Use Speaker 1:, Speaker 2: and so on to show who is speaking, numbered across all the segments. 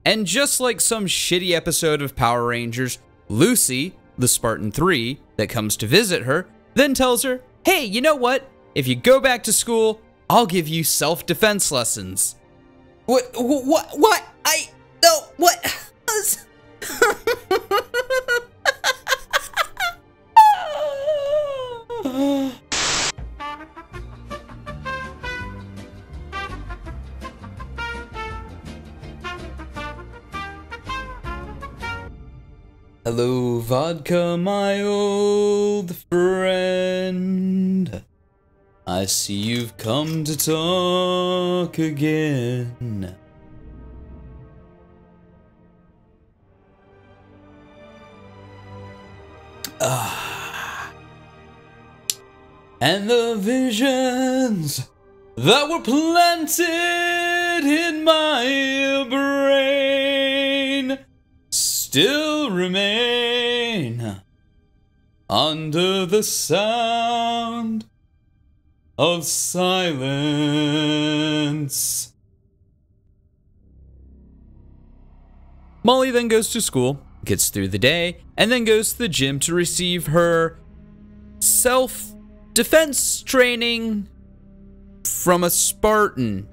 Speaker 1: and just like some shitty episode of Power Rangers, Lucy, the Spartan 3, that comes to visit her, then tells her, hey, you know what? If you go back to school, I'll give you self-defense lessons. What? Hello, vodka, my old friend. I see you've come to talk again. And the visions that were planted in my brain still remain under the sound of silence. Molly then goes to school, gets through the day, and then goes to the gym to receive her self-defense training from a Spartan,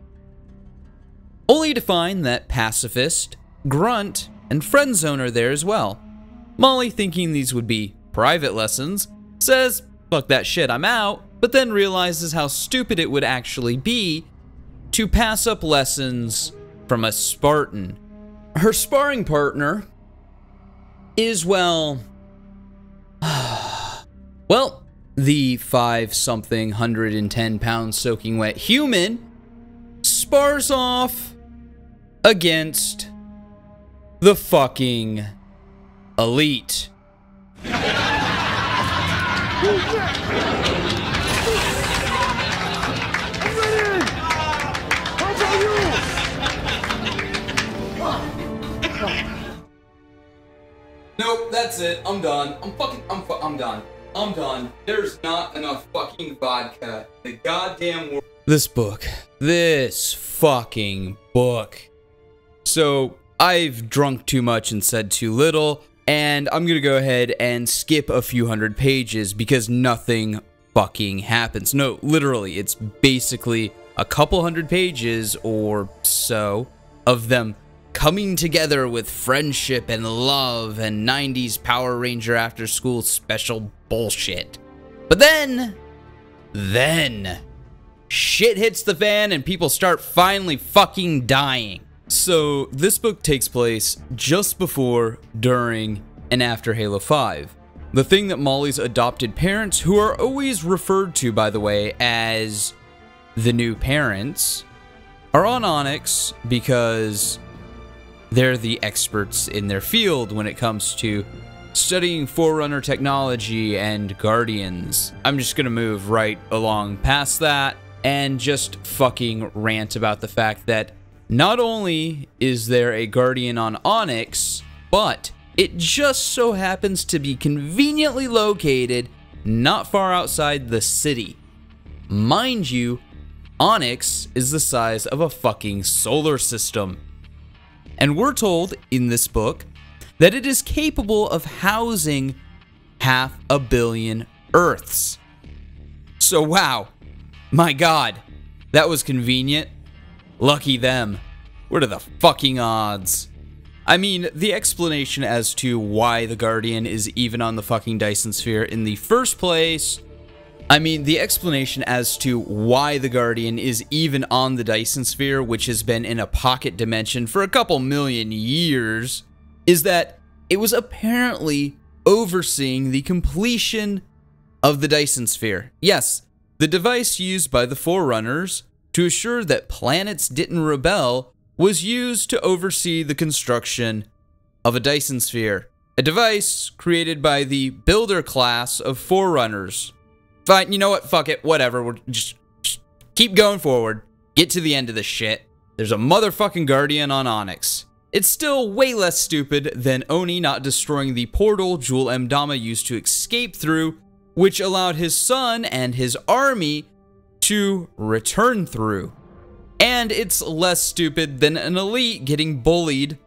Speaker 1: only to find that Pacifist, Grunt, and Friend Zone are there as well. Molly, thinking these would be private lessons, says, fuck that shit, I'm out, but then realizes how stupid it would actually be to pass up lessons from a Spartan. Her sparring partner is, well, the 5-something 110-pound soaking wet human spars off against the fucking elite. Nope, that's it. I'm done. I'm done. I'm done. There's not enough fucking vodka in the goddamn world. This fucking book. So, I've drunk too much and said too little, and I'm gonna go ahead and skip a few hundred pages because nothing fucking happens. No, literally, it's basically a couple hundred pages or so of them coming together with friendship and love and 90s Power Ranger after school special bullshit. But then shit hits the fan and people start finally fucking dying. So this book takes place just before, during, and after Halo 5. The thing that Molly's adopted parents, who are always referred to, by the way, as the new parents, are on Onyx because they're the experts in their field when it comes to studying Forerunner technology and Guardians. I'm just gonna move right along past that and just fucking rant about the fact that not only is there a Guardian on Onyx, but it just so happens to be conveniently located not far outside the city. Mind you, Onyx is the size of a fucking solar system. And we're told in this book that it is capable of housing 500 million Earths. So wow, my god, that was convenient. Lucky them. What are the fucking odds? I mean, the explanation as to why the Guardian is even on the fucking Dyson Sphere in the first place, which has been in a pocket dimension for a couple million years, is that it was apparently overseeing the completion of the Dyson Sphere. Yes, the device used by the Forerunners to assure that planets didn't rebel was used to oversee the construction of a Dyson Sphere, a device created by the Builder class of Forerunners. Fine, you know what? Fuck it. Whatever. We're just keep going forward. Get to the end of this shit. There's a motherfucking Guardian on Onyx. It's still way less stupid than Oni not destroying the portal Jewel M. Dama used to escape through, which allowed his son and his army to return through. And it's less stupid than an elite getting bullied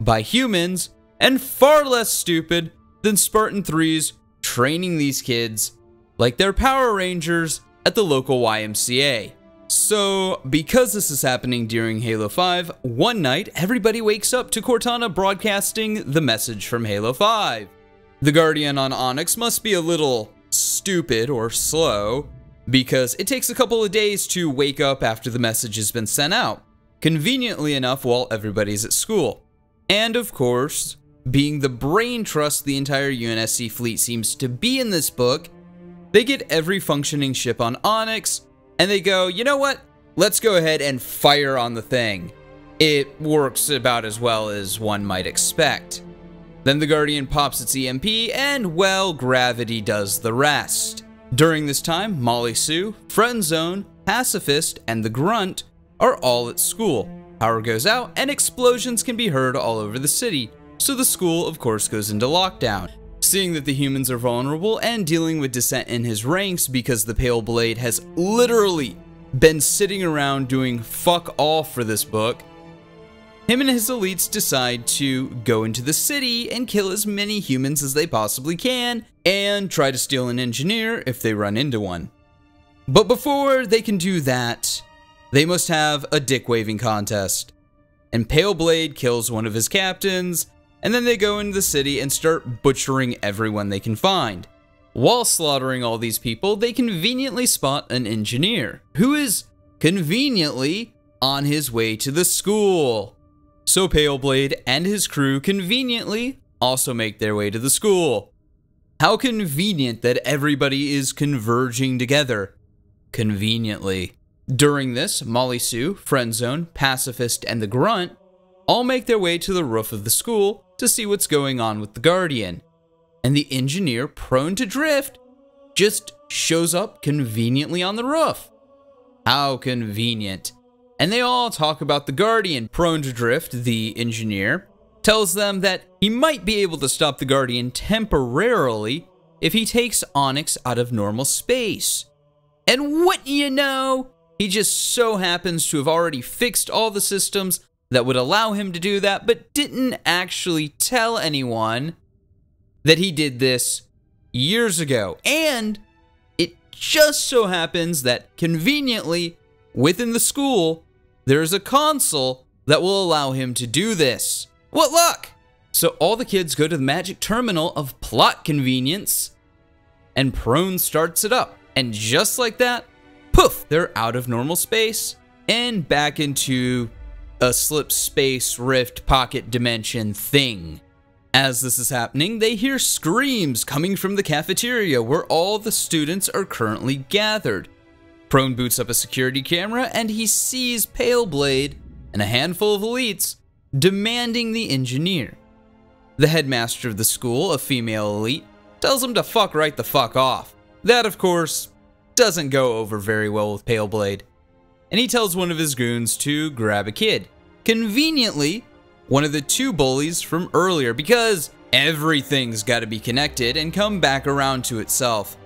Speaker 1: by humans and far less stupid than Spartan 3's training these kids like they're Power Rangers at the local YMCA. So, because this is happening during Halo 5, one night everybody wakes up to Cortana broadcasting the message from Halo 5. The Guardian on Onyx must be a little stupid or slow, because it takes a couple of days to wake up after the message has been sent out, conveniently enough while everybody's at school. And of course, being the brain trust the entire UNSC fleet seems to be in this book, they get every functioning ship on Onyx, and they go, you know what? Let's go ahead and fire on the thing. It works about as well as one might expect. Then the Guardian pops its EMP, and well, gravity does the rest. During this time, Molly Sue, Friendzone, Pacifist, and the Grunt are all at school. Power goes out, and explosions can be heard all over the city, so the school, of course, goes into lockdown. Seeing that the humans are vulnerable and dealing with dissent in his ranks because the Pale Blade has literally been sitting around doing fuck all for this book, him and his elites decide to go into the city and kill as many humans as they possibly can and try to steal an engineer if they run into one. But before they can do that, they must have a dick-waving contest. And Pale Blade kills one of his captains, and then they go into the city and start butchering everyone they can find. While slaughtering all these people, they conveniently spot an engineer, who is conveniently on his way to the school. So Pale Blade and his crew conveniently also make their way to the school. How convenient that everybody is converging together. Conveniently. During this, Molly Sue, Friendzone, Pacifist, and the Grunt all make their way to the roof of the school to see what's going on with the Guardian. And the engineer, prone to drift, just shows up conveniently on the roof. How convenient. And they all talk about the Guardian. Prone to drift, the engineer, tells them that he might be able to stop the Guardian temporarily if he takes Onyx out of normal space. And wouldn't you know, he just so happens to have already fixed all the systems that would allow him to do that, but didn't actually tell anyone that he did this years ago. And it just so happens that conveniently, within the school, there's a console that will allow him to do this. What luck! So all the kids go to the magic terminal of plot convenience, and Prone starts it up. And just like that, poof, they're out of normal space and back into a slip space rift pocket dimension thing. As this is happening, they hear screams coming from the cafeteria where all the students are currently gathered. Prone boots up a security camera and he sees Pale Blade and a handful of elites demanding the engineer. The headmaster of the school, a female elite, tells him to fuck right the fuck off. That, of course, doesn't go over very well with Pale Blade. And he tells one of his goons to grab a kid. Conveniently, one of the two bullies from earlier, because everything's got to be connected and come back around to itself.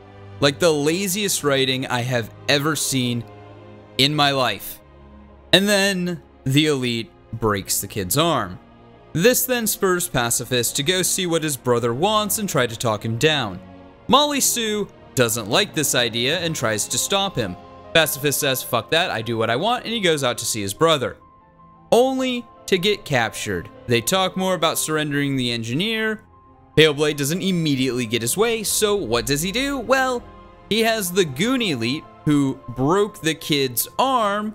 Speaker 1: Like the laziest writing I have ever seen in my life. And then the elite breaks the kid's arm. This then spurs Pacifist to go see what his brother wants and try to talk him down. Molly Sue doesn't like this idea and tries to stop him. Pacifist says, fuck that, I do what I want, and he goes out to see his brother. Only to get captured. They talk more about surrendering the engineer. Pale Blade doesn't immediately get his way, so what does he do? Well, he has the goon elite who broke the kid's arm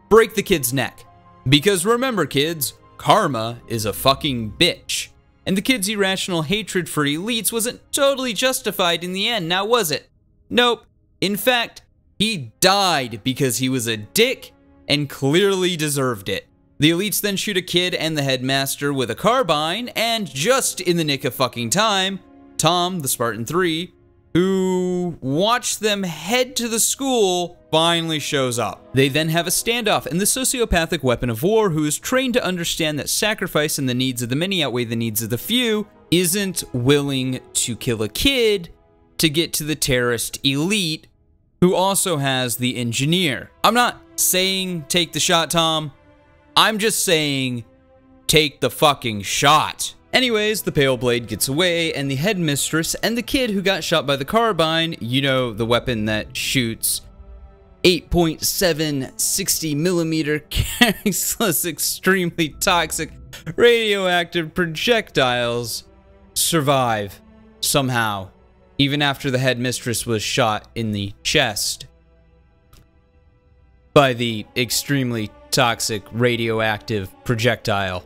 Speaker 1: break the kid's neck. Because remember kids, karma is a fucking bitch. And the kid's irrational hatred for elites wasn't totally justified in the end, now was it? Nope. In fact, he died because he was a dick and clearly deserved it. The elites then shoot a kid and the headmaster with a carbine, and just in the nick of fucking time, Tom, the Spartan 3, who watched them head to the school, finally shows up. They then have a standoff, and the sociopathic weapon of war, who is trained to understand that sacrifice and the needs of the many outweigh the needs of the few, isn't willing to kill a kid to get to the terrorist elite, who also has the engineer. I'm not saying take the shot, Tom. I'm just saying take the fucking shot. Anyways, the Pale Blade gets away, and the headmistress and the kid who got shot by the carbine, you know, the weapon that shoots 8.7 60mm careless, extremely toxic, radioactive projectiles, survive somehow, even after the headmistress was shot in the chest by the extremely toxic radioactive projectile.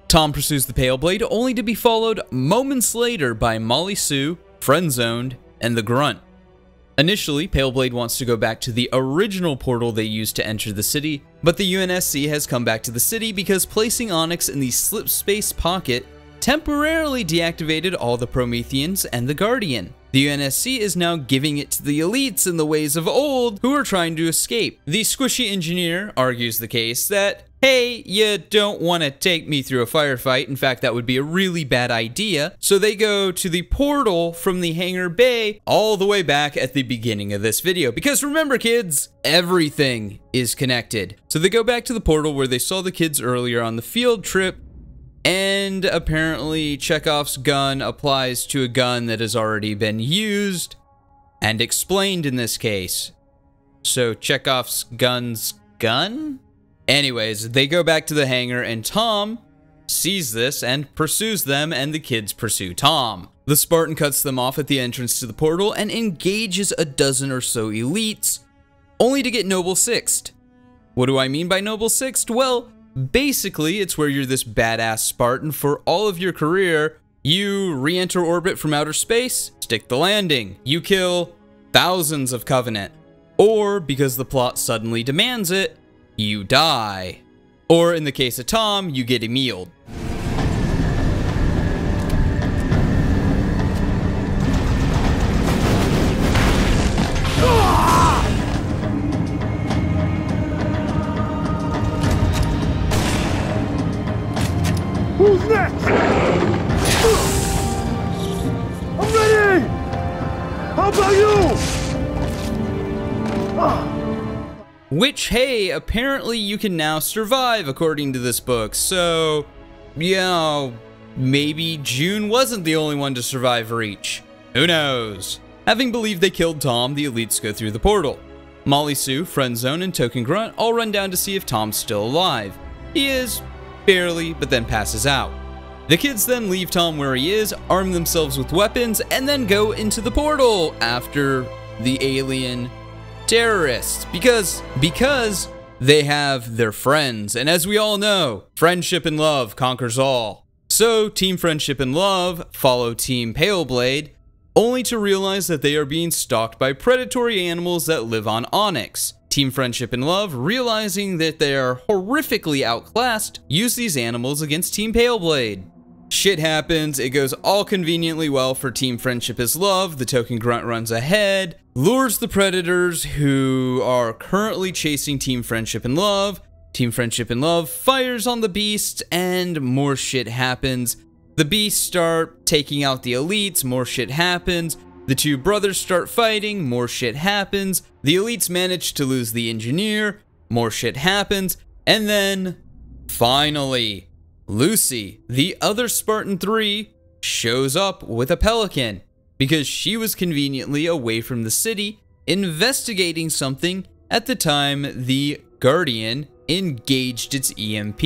Speaker 1: Tom pursues the Pale Blade, only to be followed moments later by Molly Sue, Friendzoned, and the Grunt. Initially, Pale Blade wants to go back to the original portal they used to enter the city, but the UNSC has come back to the city because placing Onyx in the slip space pocket temporarily deactivated all the Prometheans and the Guardian. The UNSC is now giving it to the elites in the ways of old who are trying to escape. The squishy engineer argues the case that, hey, you don't want to take me through a firefight. In fact, that would be a really bad idea. So they go to the portal from the hangar bay all the way back at the beginning of this video. Because remember, kids, everything is connected. So they go back to the portal where they saw the kids earlier on the field trip. And apparently Chekhov's gun applies to a gun that has already been used and explained in this case. So Chekhov's gun's gun? Anyways, they go back to the hangar and Tom sees this and pursues them, and the kids pursue Tom. The Spartan cuts them off at the entrance to the portal and engages a dozen or so elites, only to get Noble Sixth. What do I mean by Noble Sixth? Well, basically, it's where you're this badass Spartan for all of your career. You re-enter orbit from outer space, stick the landing. You kill thousands of Covenant. Or, because the plot suddenly demands it, you die. Or in the case of Tom, you get emmealed.
Speaker 2: Who's next? I'm ready! How about you?
Speaker 1: Which, hey, apparently you can now survive according to this book, so, you know, maybe June wasn't the only one to survive Reach. Who knows? Having believed they killed Tom, the elites go through the portal. Molly Sue, Friendzone, and Token Grunt all run down to see if Tom's still alive. He is, barely, but then passes out. The kids then leave Tom where he is, arm themselves with weapons, and then go into the portal after the alien terrorists, because they have their friends, and as we all know, friendship and love conquers all. So Team Friendship and Love follow Team Pale Blade, only to realize that they are being stalked by predatory animals that live on Onyx. Team Friendship and Love, realizing that they are horrifically outclassed, use these animals against Team Pale Blade. Shit happens, it goes all conveniently well for Team Friendship is Love. The Token Grunt runs ahead, lures the predators who are currently chasing Team Friendship and Love. Team Friendship and Love fires on the beasts, and more shit happens. The beasts start taking out the elites, more shit happens. The two brothers start fighting, more shit happens. The elites manage to lose the engineer, more shit happens. And then, finally, Lucy, the other Spartan 3, shows up with a pelican because she was conveniently away from the city investigating something at the time the Guardian engaged its EMP,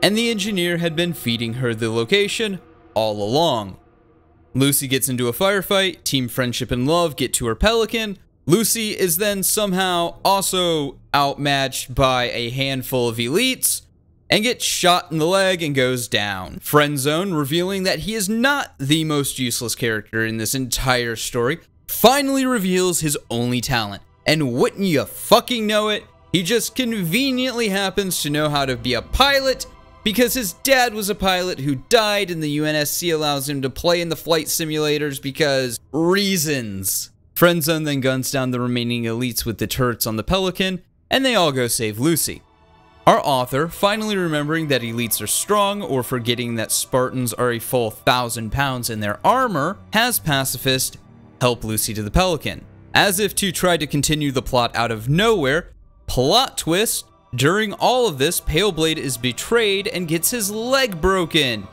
Speaker 1: and the engineer had been feeding her the location all along. Lucy gets into a firefight, Team Friendship and Love get to her pelican. Lucy is then somehow also outmatched by a handful of elites and gets shot in the leg and goes down. Friendzone, revealing that he is not the most useless character in this entire story, finally reveals his only talent. And wouldn't you fucking know it, he just conveniently happens to know how to be a pilot because his dad was a pilot who died, and the UNSC allows him to play in the flight simulators because reasons. Friendzone then guns down the remaining elites with the turrets on the Pelican, and they all go save Lucy. Our author, finally remembering that elites are strong, or forgetting that Spartans are a full 1,000 pounds in their armor, has Pacifist help Lucy to the Pelican. As if to try to continue the plot out of nowhere, plot twist, during all of this, Paleblade is betrayed and gets his leg broken,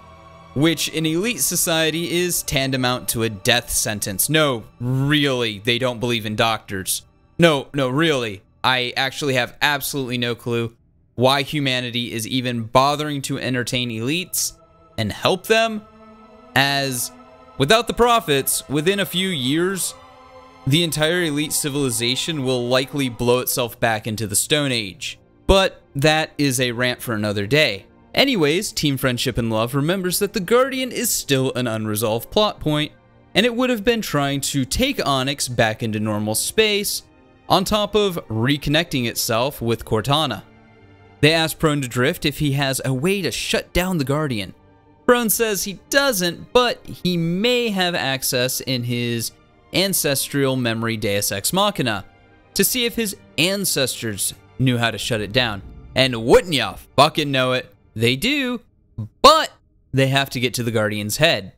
Speaker 1: which in elite society is tantamount to a death sentence. No, really, they don't believe in doctors. No, really. I actually have absolutely no clue why humanity is even bothering to entertain elites and help them, as without the prophets, within a few years, the entire elite civilization will likely blow itself back into the Stone Age. But that is a rant for another day. Anyways, Team Friendship and Love remembers that the Guardian is still an unresolved plot point, and it would have been trying to take Onyx back into normal space, on top of reconnecting itself with Cortana. They ask Prone to Drift if he has a way to shut down the Guardian. Prone says he doesn't, but he may have access in his ancestral memory Deus Ex Machina to see if his ancestors knew how to shut it down. And wouldn't ya fucking know it, they do, but they have to get to the Guardian's head.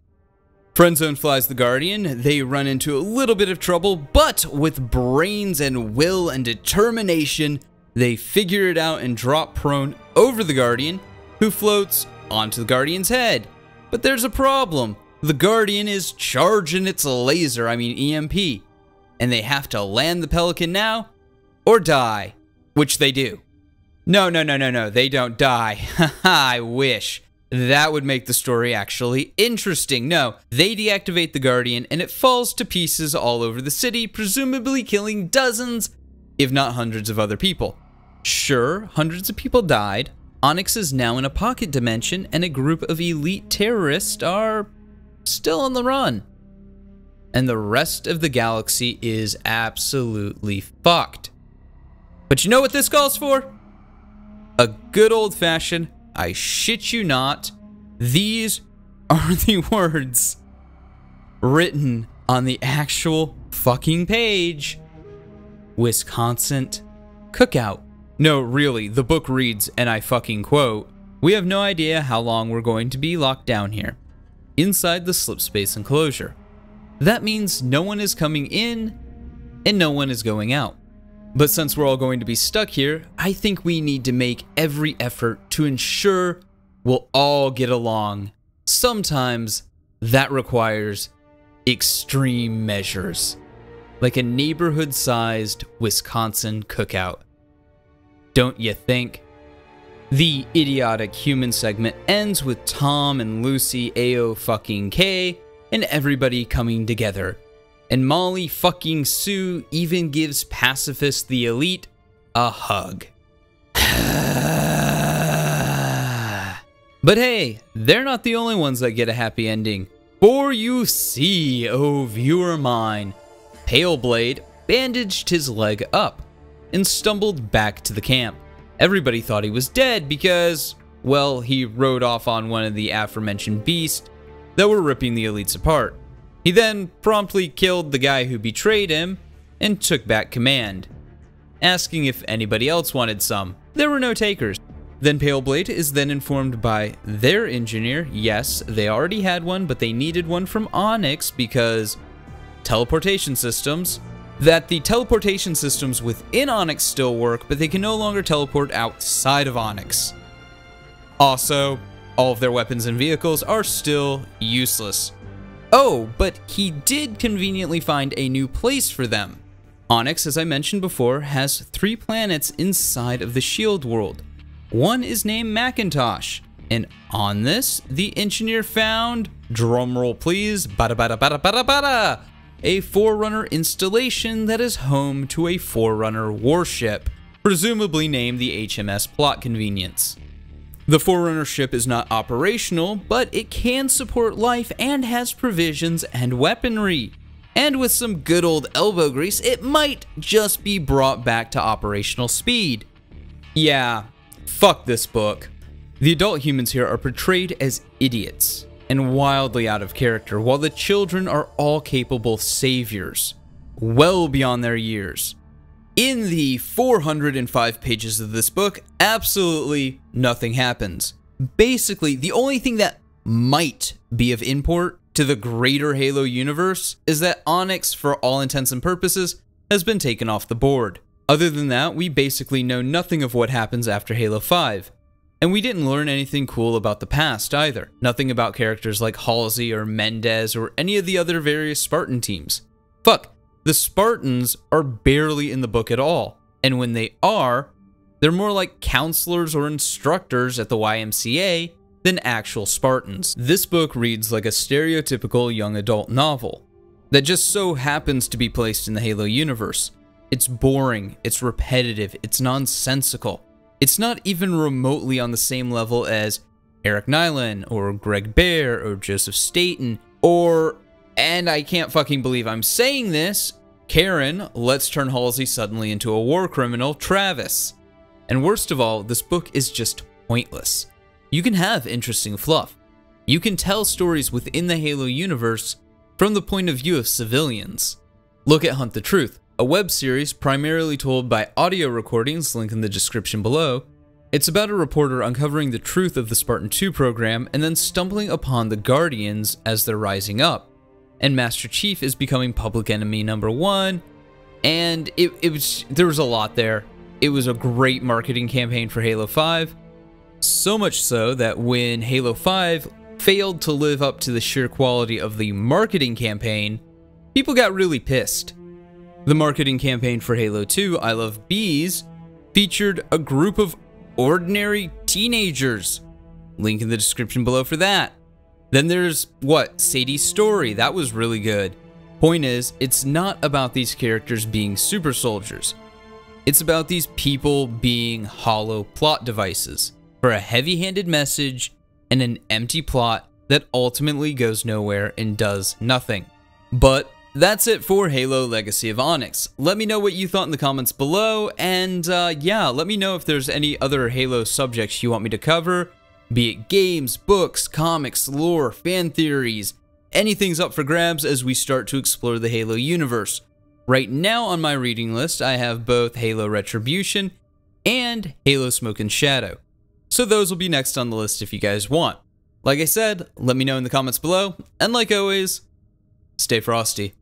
Speaker 1: Friendzone flies the Guardian. They run into a little bit of trouble, but with brains and will and determination, they figure it out and drop Prone over the Guardian, who floats onto the Guardian's head. But there's a problem. The Guardian is charging its laser, EMP, and they have to land the Pelican now or die, which they do. No, they don't die. Haha, I wish. That would make the story actually interesting. No, they deactivate the Guardian and it falls to pieces all over the city, presumably killing dozens, if not hundreds of other people. Sure, hundreds of people died. Onyx is now in a pocket dimension and a group of elite terrorists are still on the run. And the rest of the galaxy is absolutely fucked. But you know what this calls for? A good old-fashioned, I shit you not, these are the words written on the actual fucking page. Wisconsin cookout. No, really, the book reads, and I fucking quote, "We have no idea how long we're going to be locked down here, inside the slipspace enclosure. That means no one is coming in, and no one is going out. But since we're all going to be stuck here, I think we need to make every effort to ensure we'll all get along. Sometimes that requires extreme measures, like a neighborhood-sized Wisconsin cookout. Don't you think?" The idiotic human segment ends with Tom and Lucy A-O-fucking-K and everybody coming together. And Molly fucking Sue even gives Pacifist the Elite a hug. But hey, they're not the only ones that get a happy ending. For you see, oh viewer mine, Paleblade bandaged his leg up and stumbled back to the camp. Everybody thought he was dead because, well, he rode off on one of the aforementioned beasts that were ripping the elites apart. He then promptly killed the guy who betrayed him and took back command, asking if anybody else wanted some. There were no takers. Then Paleblade is then informed by their engineer, yes, they already had one, but they needed one from Onyx because teleportation systems, that the teleportation systems within Onyx still work, but they can no longer teleport outside of Onyx. Also, all of their weapons and vehicles are still useless. Oh, but he did conveniently find a new place for them. Onyx, as I mentioned before, has 3 planets inside of the shield world. One is named Macintosh, and on this, the engineer found, drumroll please, bada bada bada bada bada, a Forerunner installation that is home to a Forerunner warship, presumably named the HMS Plot Convenience. The Forerunner ship is not operational, but it can support life and has provisions and weaponry. And with some good old elbow grease, it might just be brought back to operational speed. Yeah, fuck this book. The adult humans here are portrayed as idiots and wildly out of character, while the children are all capable saviors, well beyond their years. In the 405 pages of this book, absolutely nothing happens. Basically, the only thing that might be of import to the greater Halo universe is that Onyx, for all intents and purposes, has been taken off the board. Other than that, we basically know nothing of what happens after Halo 5. And we didn't learn anything cool about the past either. Nothing about characters like Halsey or Mendez or any of the other various Spartan teams. Fuck, the Spartans are barely in the book at all. And when they are, they're more like counselors or instructors at the YMCA than actual Spartans. This book reads like a stereotypical young adult novel that just so happens to be placed in the Halo universe. It's boring, it's repetitive, it's nonsensical. It's not even remotely on the same level as Eric Nyland or Greg Bear or Joseph Staten or, and I can't fucking believe I'm saying this, Karen, let's turn Halsey suddenly into a war criminal, Travis. And worst of all, this book is just pointless. You can have interesting fluff. You can tell stories within the Halo universe from the point of view of civilians. Look at Hunt the Truth, a web series primarily told by audio recordings, link in the description below. It's about a reporter uncovering the truth of the Spartan 2 program and then stumbling upon the Guardians as they're rising up. And Master Chief is becoming public enemy number 1, and there was a lot there. It was a great marketing campaign for Halo 5, so much so that when Halo 5 failed to live up to the sheer quality of the marketing campaign, people got really pissed. The marketing campaign for Halo 2, I Love Bees, featured a group of ordinary teenagers. Link in the description below for that. Then there's, Sadie's Story, that was really good. Point is, it's not about these characters being super soldiers. It's about these people being hollow plot devices for a heavy-handed message and an empty plot that ultimately goes nowhere and does nothing. But that's it for Halo Legacy of Onyx. Let me know what you thought in the comments below, and yeah, let me know if there's any other Halo subjects you want me to cover. Be it games, books, comics, lore, fan theories, anything's up for grabs as we start to explore the Halo universe. Right now on my reading list, I have both Halo Retribution and Halo Smoke and Shadow. So those will be next on the list if you guys want. Like I said, let me know in the comments below, and like always, stay frosty.